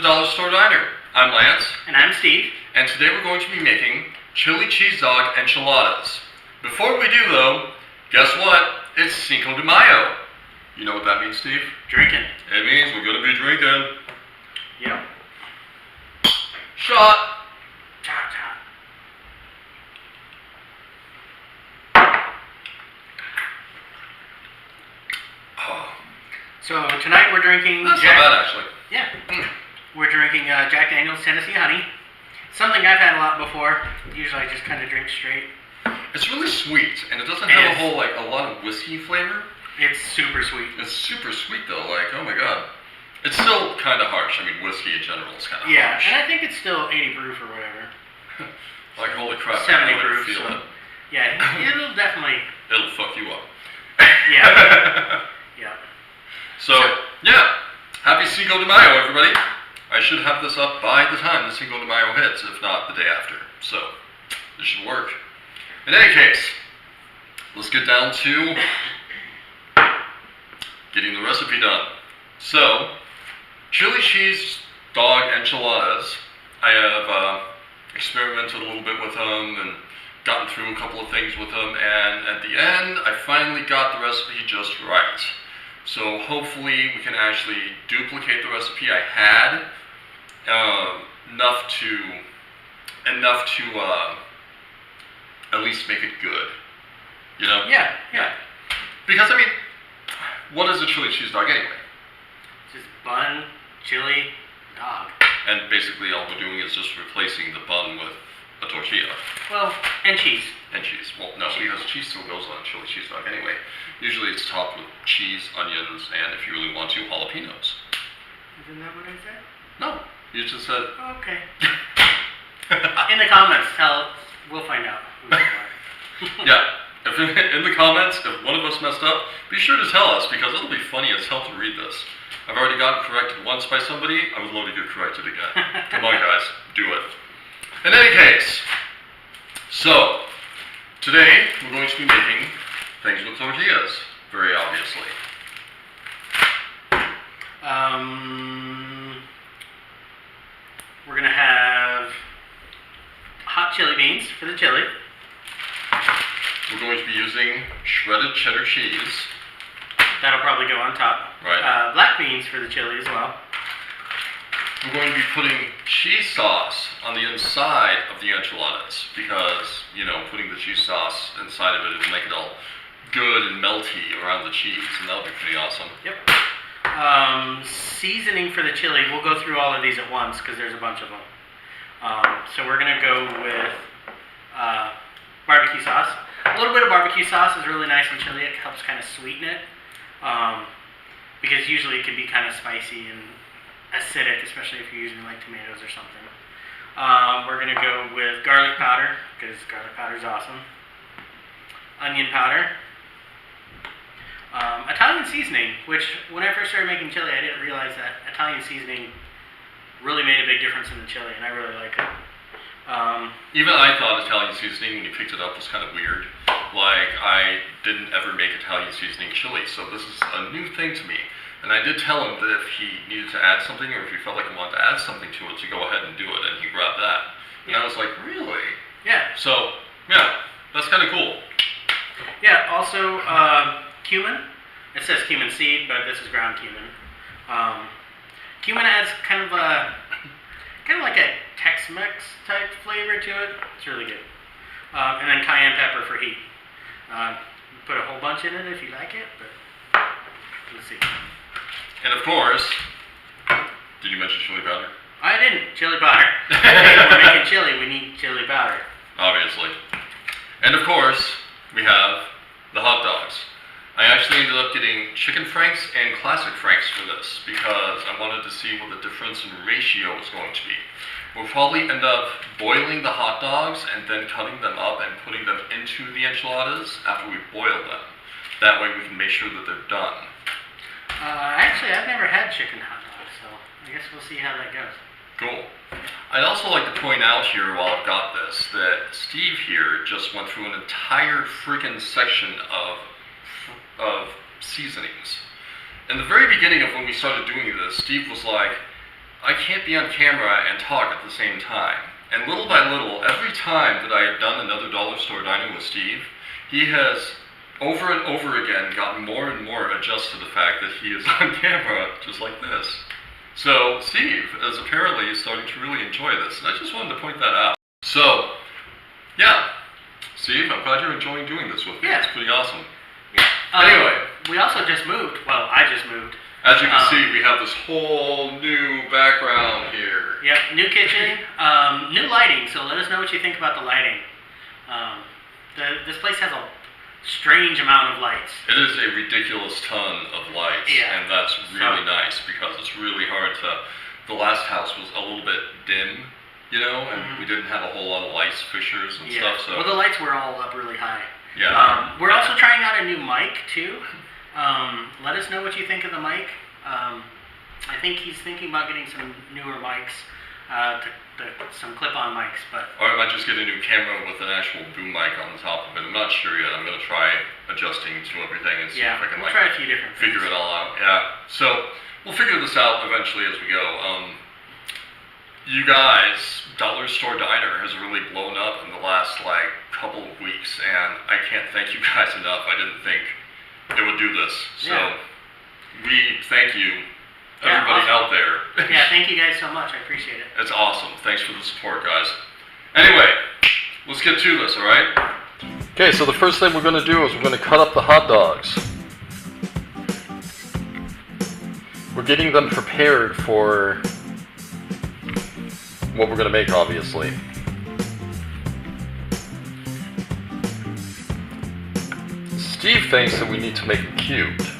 Dollar Store Diner. I'm Lance. And I'm Steve. And today we're going to be making chili cheese dog enchiladas. Before we do though, guess what? It's Cinco de Mayo. You know what that means, Steve? Drinking. It means we're going to be drinking. Yep. Shot. Chop, chop. Oh, So tonight we're drinking that's not bad actually. Yeah. We're drinking Jack Daniel's Tennessee Honey. Something I've had a lot before. Usually I just kind of drink straight. It's really sweet, and it doesn't have a lot of whiskey flavor. It's super sweet. It's super sweet though, like, oh my god. It's still kind of harsh. I mean, whiskey in general is kind of harsh. And I think it's still 80 proof or whatever. Like, holy crap, 70 I proof. feel it. Yeah, it'll definitely. It'll fuck you up. Yeah. Yeah. So, yeah. Happy Cinco de Mayo, everybody. I should have this up by the time the Cinco de Mayo hits, if not the day after. So, this should work. In any case, let's get down to getting the recipe done. So, chili cheese dog enchiladas. I have experimented a little bit with them and gotten through a couple of things with them, and at the end, I finally got the recipe just right. So hopefully we can actually duplicate the recipe I had, enough to at least make it good. You know? Yeah. Because I mean, what is a chili cheese dog anyway? Just bun, chili, dog. And basically all we're doing is just replacing the bun with a tortilla. Well, and cheese. And cheese. Well, no, because cheese still goes on a chili cheese dog anyway. Usually it's topped with cheese, onions, and if you really want to, jalapenos. Isn't that what I said? No, you just said... Okay. In the comments, we'll find out. Yeah, if in the comments, if one of us messed up, be sure to tell us, because it'll be funny as hell to read this. I've already gotten corrected once by somebody, I would love to get corrected again. Come on guys, do it. In any case, so, today we're going to be making things with tortillas, very obviously. We're gonna have hot chili beans for the chili. We're going to be using shredded cheddar cheese. That'll probably go on top. Right. Black beans for the chili as well. We're going to be putting cheese sauce on the inside of the enchiladas because, you know, putting the cheese sauce inside of it will make it all good and melty around the cheese, and that'll be pretty awesome. Yep. Seasoning for the chili, we'll go through all of these at once because there's a bunch of them. So we're going to go with barbecue sauce. A little bit of barbecue sauce is really nice in chili. It helps kind of sweeten it because usually it can be kind of spicy and acidic, especially if you're using like tomatoes or something. We're going to go with garlic powder because garlic powder is awesome. Onion powder. Italian seasoning, which when I first started making chili, I didn't realize that Italian seasoning really made a big difference in the chili, and I really like it. Even I thought Italian seasoning, when you picked it up, was kind of weird. Like, I didn't ever make Italian seasoning chili, so this is a new thing to me. And I did tell him that if he needed to add something, or if he felt like he wanted to add something to it, to go ahead and do it, and he grabbed that. And I was like, really? Yeah. So, yeah, that's kind of cool. Yeah, also, cumin. It says cumin seed, but this is ground cumin. Cumin adds kind of like a Tex-Mex type flavor to it. It's really good. And then cayenne pepper for heat. Put a whole bunch in it if you like it, but let's see. And of course, did you mention chili powder? I didn't. Chili powder. Hey, we're making chili. We need chili powder. Obviously. And of course, we have the hot dogs. I actually ended up getting chicken franks and classic franks for this because I wanted to see what the difference in ratio was going to be. We'll probably end up boiling the hot dogs and then cutting them up and putting them into the enchiladas after we boil them. That way we can make sure that they're done. Actually, I've never had chicken hot dogs, so I guess we'll see how that goes. Cool. I'd also like to point out here while I've got this that Steve here just went through an entire freaking section of seasonings. In the very beginning of when we started doing this, Steve was like, I can't be on camera and talk at the same time. And little by little, every time that I have done another dollar store dining with Steve, he has over and over again gotten more and more adjusted to the fact that he is on camera just like this. So Steve is apparently starting to really enjoy this, and I just wanted to point that out. So, yeah, Steve, I'm glad you're enjoying doing this with me. Yeah. It's pretty awesome. Yeah. Anyway. We also just moved. Well, I just moved. As you can see, we have this whole new background here. Yep, new kitchen, new lighting, so let us know what you think about the lighting. This place has a strange amount of lights. It is a ridiculous ton of lights, and that's really nice because it's really hard to... The last house was a little bit dim, you know, and we didn't have a whole lot of light fixtures and stuff. So well, the lights were all up really high. Yeah. We're also trying out a new mic too. Let us know what you think of the mic. I think he's thinking about getting some newer mics, some clip-on mics, but... Or I might just get a new camera with an actual boom mic on the top of it. I'm not sure yet. I'm going to try adjusting to everything and see if I can we'll try a few different figure things. it all out. Yeah. So we'll figure this out eventually as we go. You guys, Dollar Store Diner has really blown up in the last couple of weeks, and I can't thank you guys enough. I didn't think it would do this. So we thank you, everybody out there. Yeah, thank you guys so much. I appreciate it. It's awesome. Thanks for the support, guys. Anyway, let's get to this, all right? Okay, so the first thing we're going to do is we're going to cut up the hot dogs. We're getting them prepared for what we're going to make, obviously. Steve thinks that we need to make them cubed.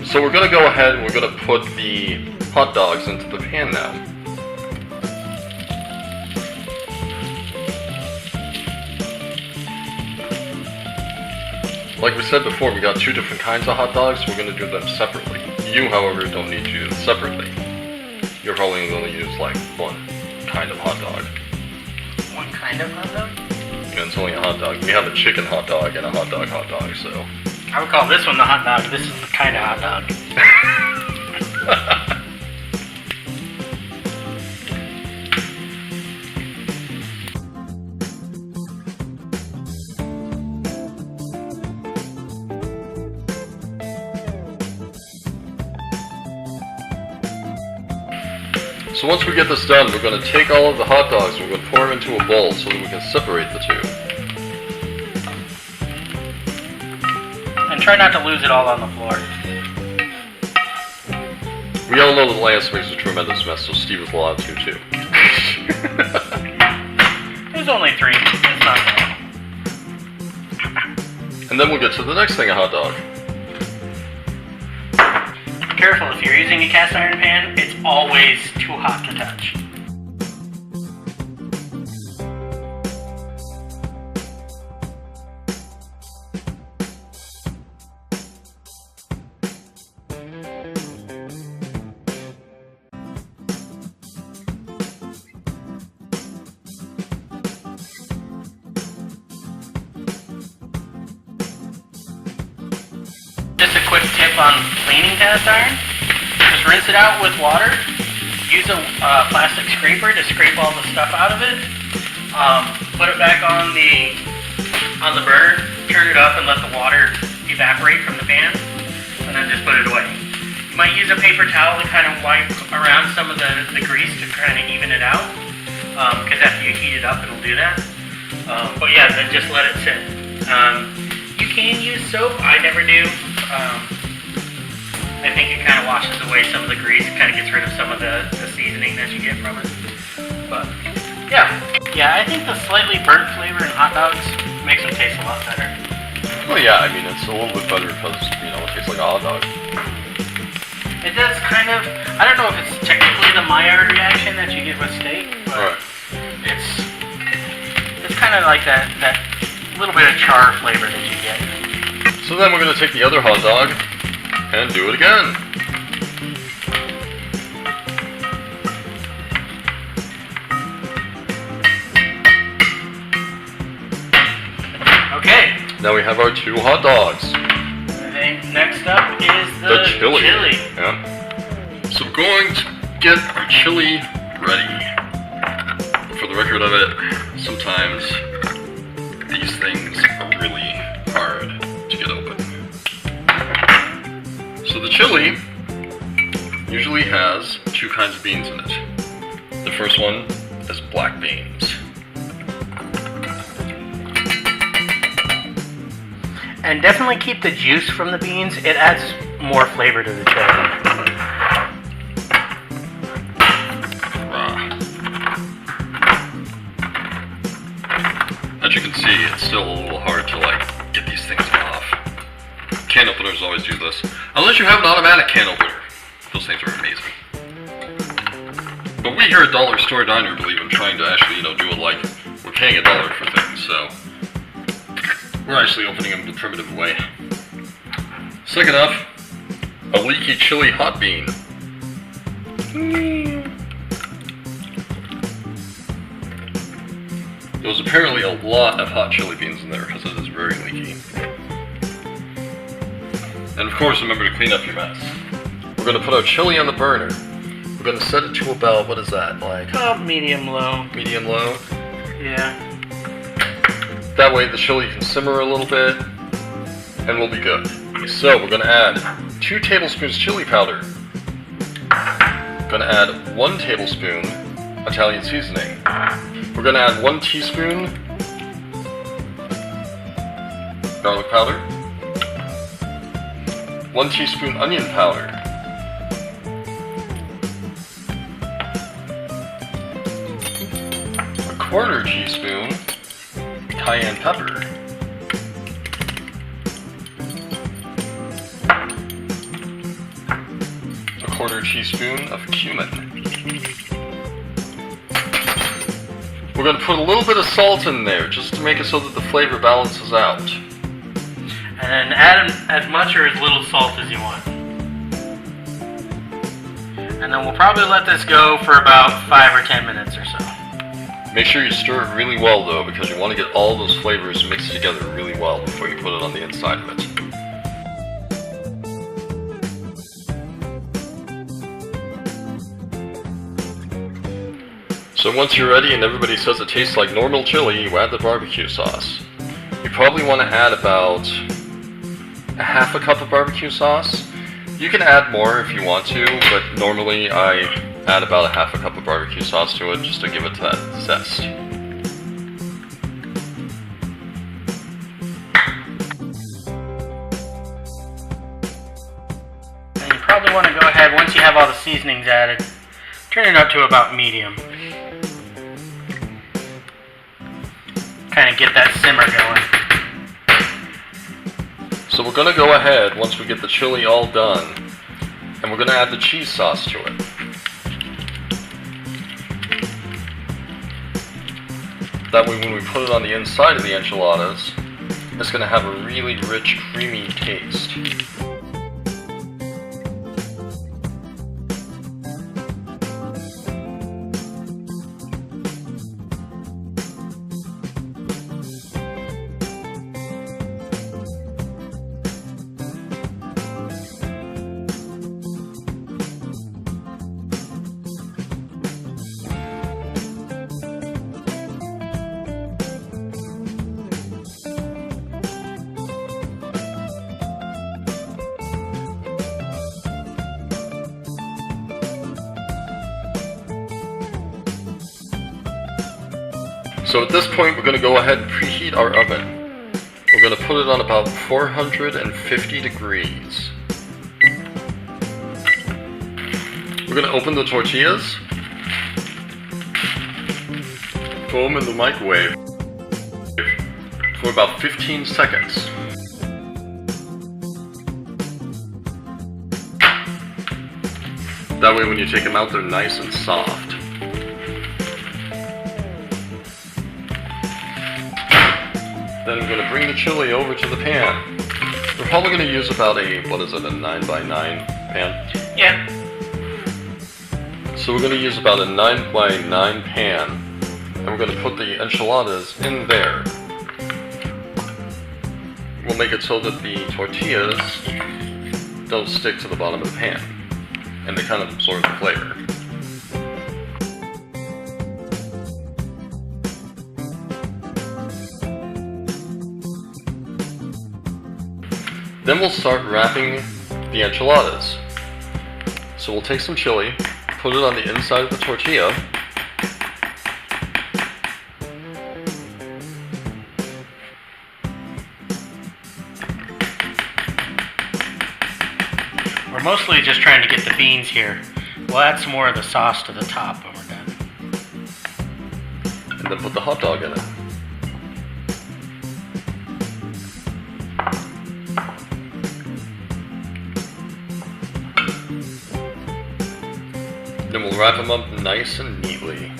So we're going to go ahead and we're going to put the hot dogs into the pan now. Like we said before, we got two different kinds of hot dogs. We're going to do them separately. You, however, don't need to do them separately. You're probably going to use like one kind of hot dog. One kind of hot dog? Yeah, it's only a hot dog. We have a chicken hot dog and a hot dog, so... I would call this one the hot dog. This is the kind of hot dog. So once we get this done, we're going to take all of the hot dogs and we're going to pour them into a bowl so that we can separate the two. And try not to lose it all on the floor. We all know that Lance makes a tremendous mess, so Steve is allowed to too. There's only 3. It's not bad. And then we'll get to the next thing, a hot dog. Careful, if you're using a cast iron pan, it's always too hot to touch. Just a quick tip on cleaning cast iron. Just rinse it out with water. Use a plastic scraper to scrape all the stuff out of it. Put it back on the burner. Turn it up and let the water evaporate from the pan. And then just put it away. You might use a paper towel to kind of wipe around some of the grease to kind of even it out. Because after you heat it up, it'll do that. But yeah, then just let it sit. You can use soap. I never do. I think it kind of washes away some of the grease, kind of gets rid of some of the seasoning that you get from it. But, yeah. Yeah, I think the slightly burnt flavor in hot dogs makes them taste a lot better. Well, yeah, I mean, it's a little bit better because, you know, it tastes like a hot dog. It does kind of, I don't know if it's technically the Maillard reaction that you get with steak, but it's kind of like that a little bit of char flavor that you get. So then we're going to take the other hot dog and do it again. Okay. Now we have our 2 hot dogs. I think next up is the chili. chili. Yeah. So we're going to get our chili ready. For the record of it, sometimes these things are really hard to get open. So the chili usually has 2 kinds of beans in it. The first one is black beans. And definitely keep the juice from the beans. It adds more flavor to the chili. As you can see, it's still a little hard to get these things off. Can openers always do this. Unless you have an automatic can opener. Those things are amazing. But we here at Dollar Store Diner believe in trying to actually, do it like we're paying $1 for things, so we're actually opening them the primitive way. Second up, a leaky chili hot bean. There was apparently a lot of hot chili beans in there because it is very leaky. And of course, remember to clean up your mess. We're going to put our chili on the burner. We're going to set it to about, what is that, Medium-low. Medium-low? Yeah. That way the chili can simmer a little bit, and we'll be good. So we're going to add 2 tablespoons chili powder. We're going to add 1 tablespoon Italian seasoning. We're going to add 1 teaspoon garlic powder, 1 teaspoon onion powder, a 1/4 teaspoon cayenne pepper, a 1/4 teaspoon of cumin. We're going to put a little bit of salt in there just to make it so that the flavor balances out. And then add as much or as little salt as you want. And then we'll probably let this go for about 5 or 10 minutes or so. Make sure you stir it really well though, because you want to get all those flavors mixed together really well before you put it on the inside of it. So once you're ready and everybody says it tastes like normal chili, you add the barbecue sauce. You probably want to add about 1/2 cup of barbecue sauce. You can add more if you want to, but normally I add about 1/2 cup of barbecue sauce to it just to give it that zest. And you probably want to go ahead, once you have all the seasonings added, turn it up to about medium. Kind of get that simmer going. So we're going to go ahead, once we get the chili all done, and we're going to add the cheese sauce to it. That way when we put it on the inside of the enchiladas, it's going to have a really rich, creamy taste. So at this point, we're going to go ahead and preheat our oven. We're going to put it on about 450 degrees. We're going to open the tortillas, throw them in the microwave for about 15 seconds. That way when you take them out, they're nice and soft. Then I'm going to bring the chili over to the pan. We're probably going to use about a 9x9 pan? Yeah. So we're going to use about a 9x9 pan, and we're going to put the enchiladas in there. We'll make it so that the tortillas don't stick to the bottom of the pan, and they kind of absorb the flavor. Then we'll start wrapping the enchiladas. So we'll take some chili, put it on the inside of the tortilla, We're mostly just trying to get the beans here. We'll add some more of the sauce to the top when we're done. and then put the hot dog in it. Then we'll wrap them up nice and neatly.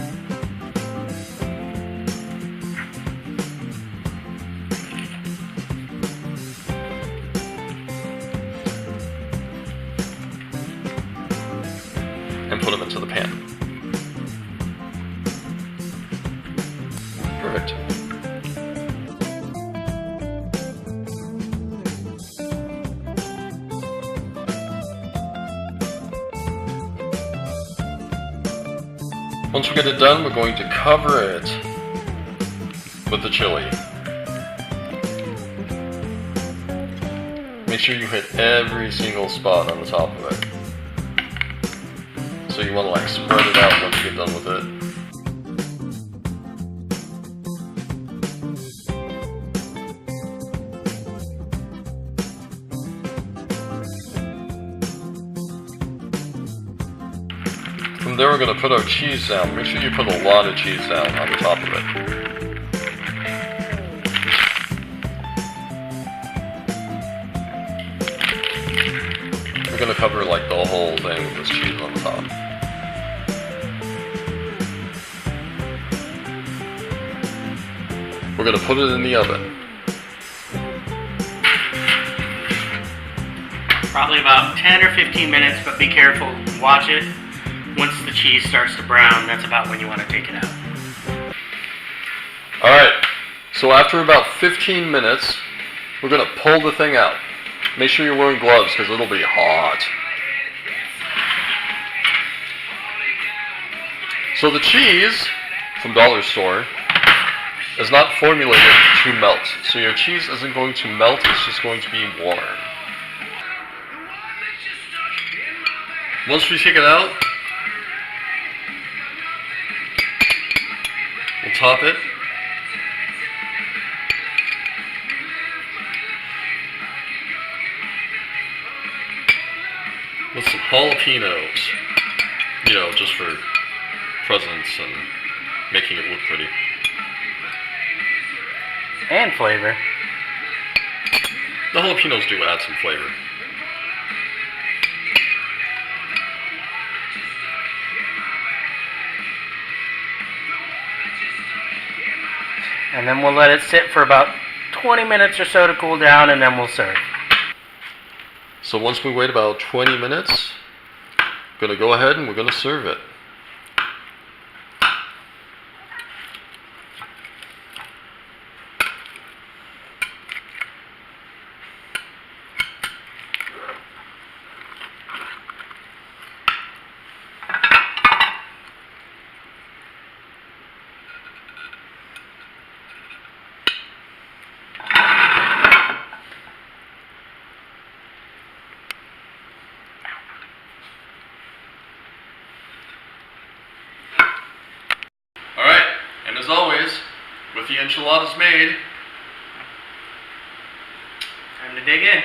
And put them into the pan. Perfect. Once we get it done, we're going to cover it with the chili. Make sure you hit every single spot on the top of it. So you want to like spread it out once you get done with it. From there we're going to put our cheese down. Make sure you put a lot of cheese down on the top of it. We're going to cover like the whole thing with this cheese on the top. We're going to put it in the oven. Probably about 10 or 15 minutes, but be careful, watch it. Once the cheese starts to brown, that's about when you want to take it out. Alright, so after about 15 minutes, we're going to pull the thing out. Make sure you're wearing gloves because it'll be hot. So the cheese from Dollar Store is not formulated to melt. So your cheese isn't going to melt, it's just going to be warm. Once we take it out, we'll top it. With some jalapenos, you know, just for presents and making it look pretty. And flavor. The jalapenos do add some flavor. And then we'll let it sit for about 20 minutes or so to cool down, and then we'll serve. So once we wait about 20 minutes, we're going to go ahead and we're going to serve it. And as always, with the enchiladas made, Time to dig in.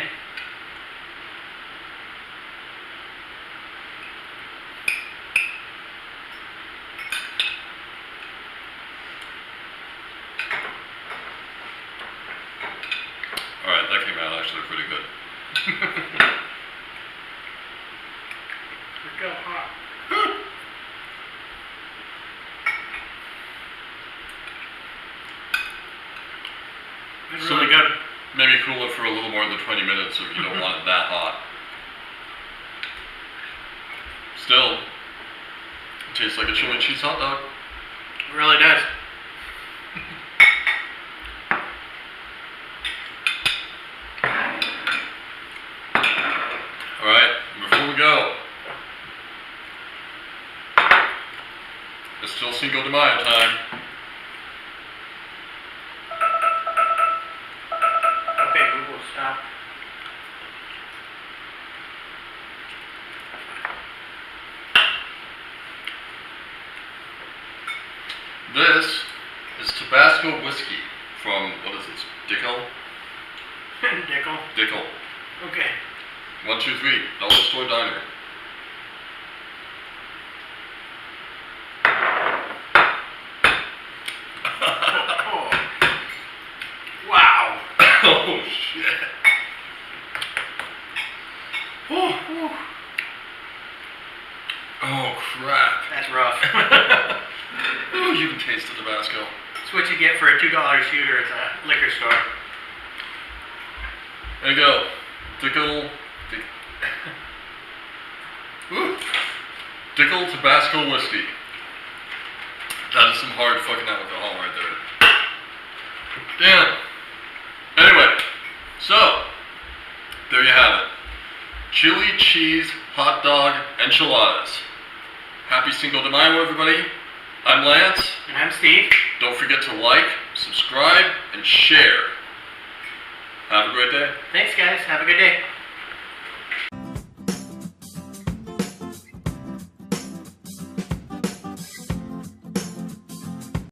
alright, that came out actually pretty good. Let's go hot. It's really good. cool it for a little more than 20 minutes if you don't want it that hot. Still, it tastes like a chili cheese hot dog. It really does. Alright, before we go, it's still Cinco de Mayo time. Okay, Google, stop. This is Tabasco whiskey from, what is this, Dickel? Dickel. Dickel. Okay. 123, Dollar Store Diner. Oh. Wow. Oh shit. Oh crap. That's rough. Ooh, you can taste the Tabasco. That's what you get for a $2 shooter at the liquor store. There you go. Dickel Tabasco whiskey. That is some hard fucking alcohol right there. Damn. Anyway, so there you have it. Chili cheese hot dog enchiladas. Happy Cinco de Mayo, everybody. I'm Lance. And I'm Steve. Don't forget to like, subscribe, and share. Have a great day. Thanks, guys. Have a good day.